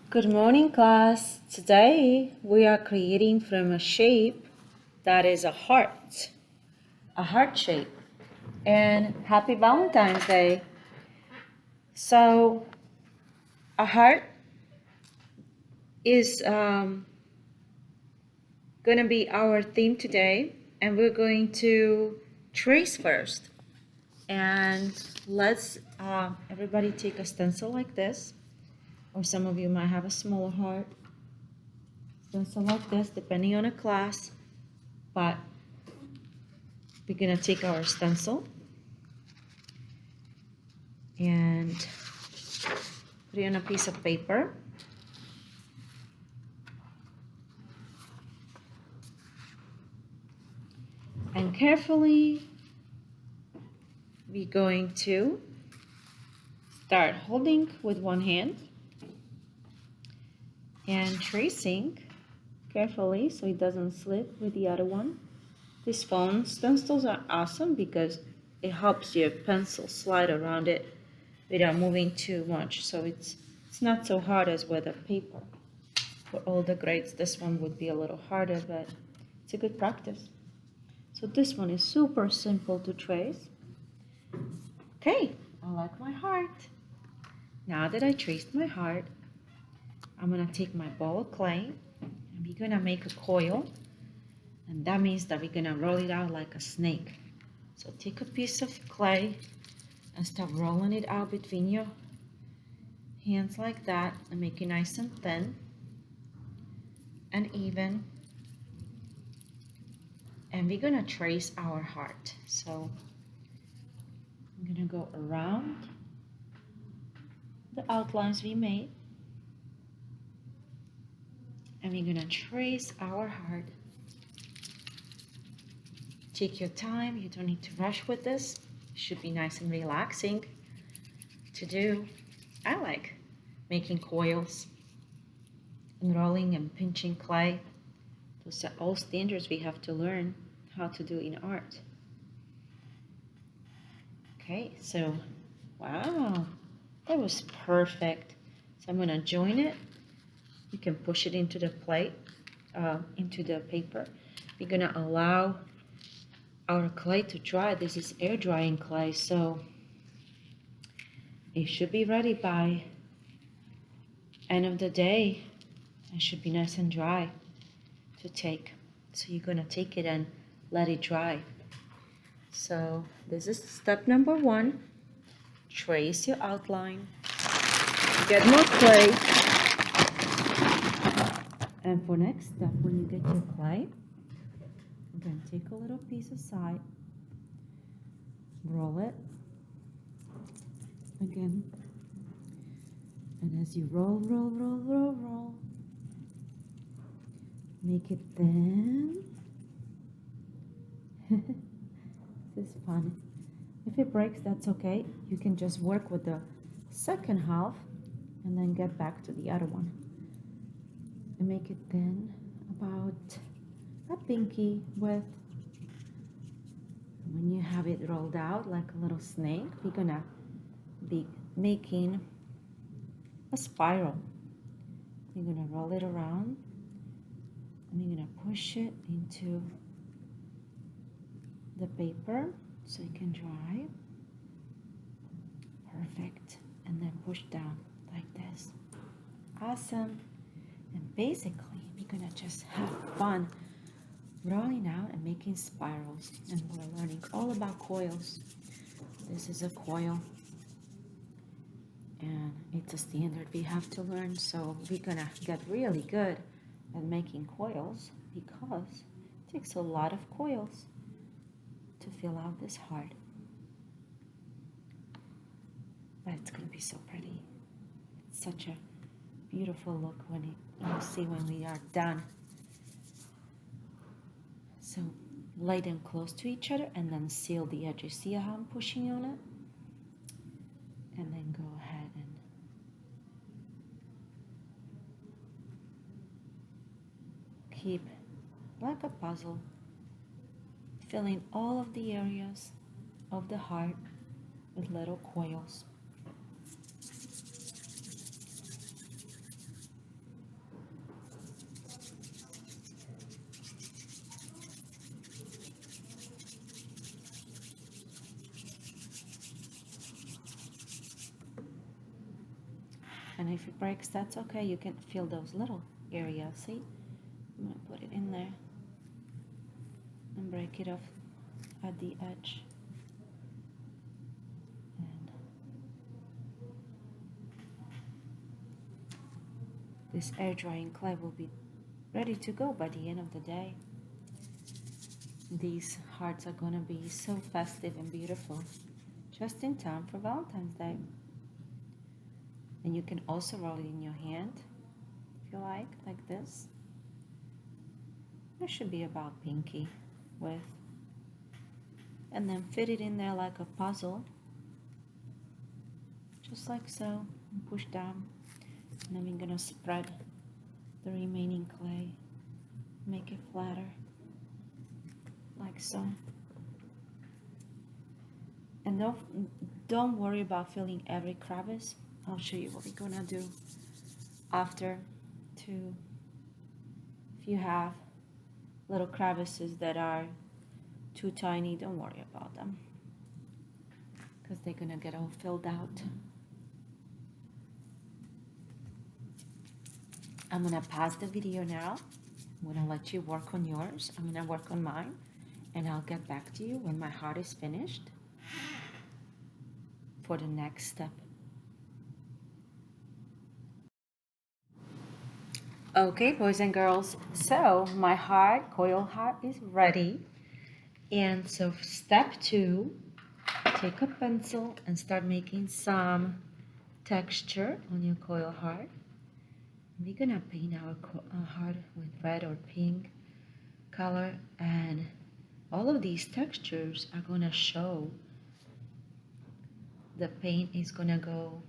Good morning, class. Today we are creating from a shape that is a heart shape. And happy Valentine's Day. So, a heart is going to be our theme today, and we're going to trace first. And let's everybody take a stencil like this, or some of you might have a smaller heart. Stencil like this, depending on a class, but we're going to take our stencil and put it on a piece of paper. And carefully, we're going to start holding with one hand and tracing carefully so it doesn't slip with the other one. These foam stencils are awesome because it helps your pencil slide around it without moving too much. So it's not so hard as with a paper. For older grades, this one would be a little harder, but it's a good practice. So this one is super simple to trace. Okay, I like my heart. Now that I traced my heart, I'm gonna take my ball of clay and we're gonna make a coil. And that means that we're gonna roll it out like a snake. So take a piece of clay and start rolling it out between your hands like that and make it nice and thin and even. And we're gonna trace our heart. So I'm gonna go around the outlines we made and we're gonna trace our heart. Take your time, you don't need to rush with this. It should be nice and relaxing to do. I like making coils and rolling and pinching clay. Those are all standards we have to learn how to do in art. Okay, so wow, that was perfect. So I'm gonna join it. You can push it into the plate, into the paper. We're gonna allow our clay to dry. This is air drying clay, so it should be ready by end of the day. It should be nice and dry to take. So you're gonna take it and let it dry. So this is step number 1. Trace your outline. Get more clay. And for next step, when you get your clay, you're gonna take a little piece aside, roll it again, and as you roll, make it thin. This is fun. If it breaks, that's okay. You can just work with the second half and then get back to the other one. And make it thin, about a pinky width. When you have it rolled out like a little snake, we're gonna be making a spiral. You're gonna roll it around and you're gonna push it into the paper so it can dry. Perfect. And then push down like this. Awesome. And basically, we're gonna just have fun rolling out and making spirals. And we're learning all about coils. This is a coil. And it's a standard we have to learn. So we're gonna get really good at making coils because it takes a lot of coils to fill out this heart. But it's gonna be so pretty. It's such a beautiful look when you'll see when we are done. So lay them close to each other and then seal the edges. See how I'm pushing on it? And then go ahead and keep like a puzzle, filling all of the areas of the heart with little coils. And if it breaks, that's okay. You can feel those little areas. See? I'm gonna put it in there and break it off at the edge. And this air drying clay will be ready to go by the end of the day. These hearts are gonna be so festive and beautiful, just in time for Valentine's Day. And you can also roll it in your hand if you like this. It should be about pinky width. And then fit it in there like a puzzle, just like so, and push down. And then we're gonna spread the remaining clay, make it flatter, like so. And don't worry about filling every crevice. I'll show you what we're gonna do after to, if you have little crevices that are too tiny, don't worry about them, because they're gonna get all filled out. I'm gonna pause the video now. I'm gonna let you work on yours. I'm gonna work on mine, and I'll get back to you when my heart is finished for the next step. Okay, boys and girls, so my coil heart is ready. And so step 2, take a pencil and start making some texture on your coil heart. We're gonna paint our heart with red or pink color, and all of these textures are gonna show. The paint is gonna go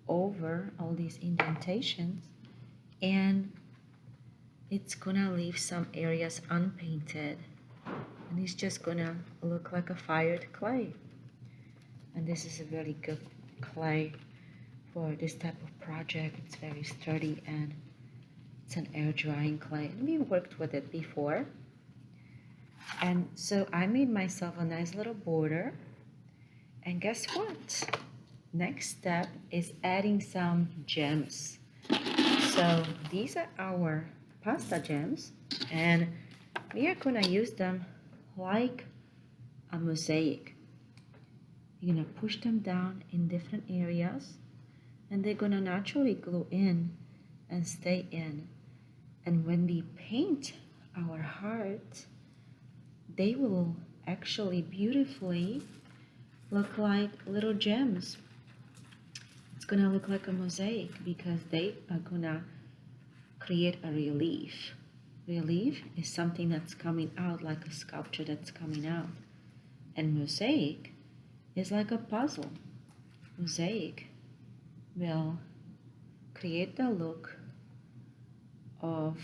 over all these indentations, and it's gonna leave some areas unpainted, and it's just gonna look like a fired clay. And this is a really good clay for this type of project. It's very sturdy, and it's an air drying clay, and we worked with it before. And so I made myself a nice little border, and guess what? Next step is adding some gems. So these are our pasta gems, and we are gonna use them like a mosaic. You're gonna push them down in different areas, and they're gonna naturally glue in and stay in. And when we paint our heart, they will actually beautifully look like little gems. It's gonna look like a mosaic because they are gonna create a relief. Relief is something that's coming out, like a sculpture that's coming out. And mosaic is like a puzzle. Mosaic will create the look of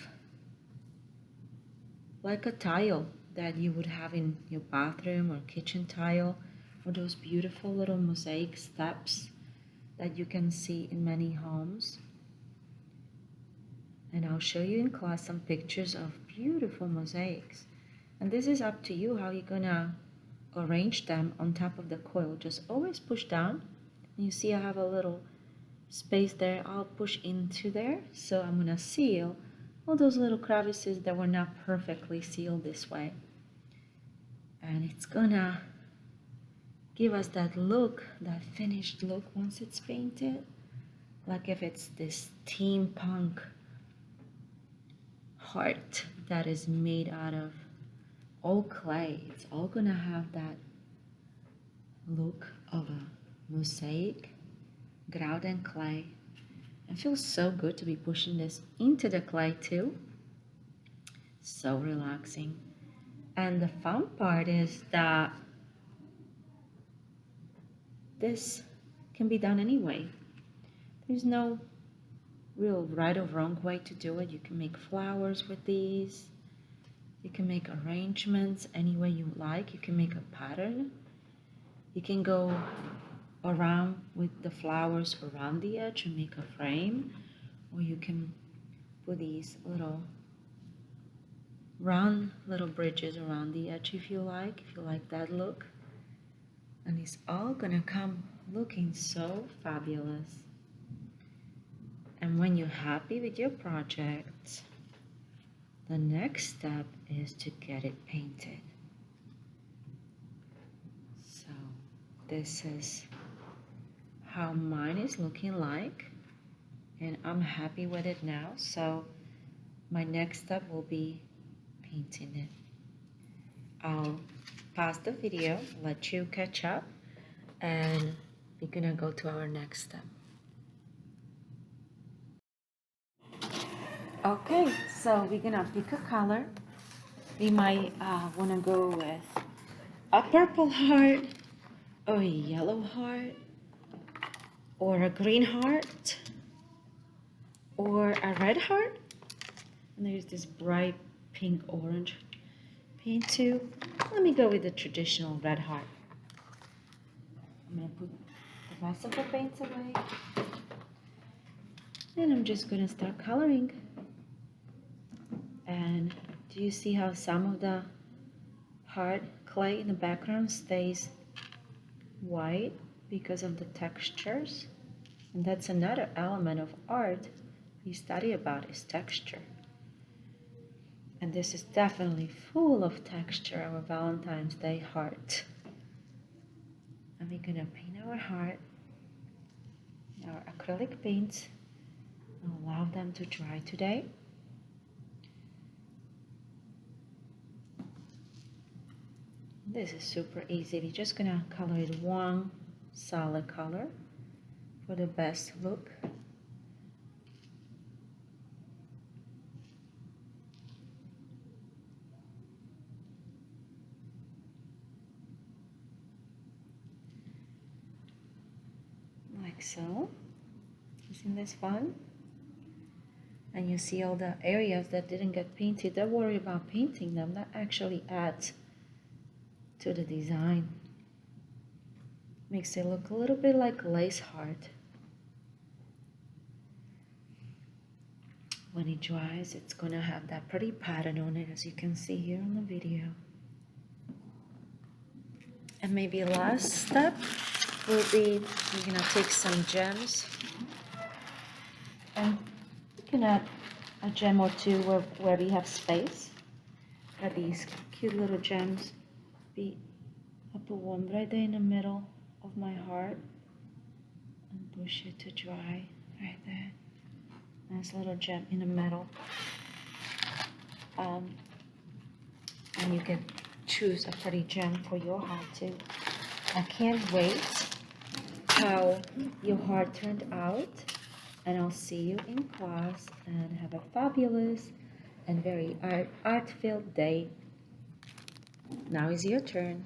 like a tile that you would have in your bathroom or kitchen tile, or those beautiful little mosaic steps that you can see in many homes. And I'll show you in class some pictures of beautiful mosaics. And this is up to you how you're gonna arrange them on top of the coil. Just always push down. And you see I have a little space there. I'll push into there. So I'm gonna seal all those little crevices that were not perfectly sealed this way. And it's gonna give us that look, that finished look once it's painted. Like if it's this steampunk heart that is made out of all clay. It's all gonna have that look of a mosaic, grout and clay. It feels so good to be pushing this into the clay too. So relaxing. And the fun part is that this can be done anyway. There's no real right or wrong way to do it. You can make flowers with these. You can make arrangements any way you like. You can make a pattern. You can go around with the flowers around the edge and make a frame, or you can put these little round little bridges around the edge if you like that look. And it's all gonna come looking so fabulous. And when you're happy with your project, the next step is to get it painted. So this is how mine is looking like, and I'm happy with it now. So my next step will be painting it. I'll pause the video, let you catch up, and we're gonna go to our next step. Okay, so we're gonna pick a color. We might wanna go with a purple heart, or a yellow heart, or a green heart, or a red heart. And there's this bright pink orange paint too. Let me go with the traditional red heart. I'm gonna put the rest of the paints away. And I'm just gonna start coloring. And do you see how some of the hard clay in the background stays white because of the textures? And that's another element of art we study about, is texture. And this is definitely full of texture, our Valentine's Day heart. And we're gonna paint our heart, our acrylic paints, and allow them to dry today. This is super easy. We're just gonna color it one solid color for the best look. Like so. Isn't this fun? And you see all the areas that didn't get painted. Don't worry about painting them. That actually adds to the design. Makes it look a little bit like lace heart. When it dries, it's gonna have that pretty pattern on it, as you can see here on the video. And maybe last step will be, we're gonna take some gems, and you can add a gem or two where we have space. Got these cute little gems. I'll put one right there in the middle of my heart and push it to dry right there. Nice little gem in the middle. And you can choose a pretty gem for your heart too. I can't wait how your heart turned out, and I'll see you in class, and have a fabulous and very art-filled day. Now is your turn.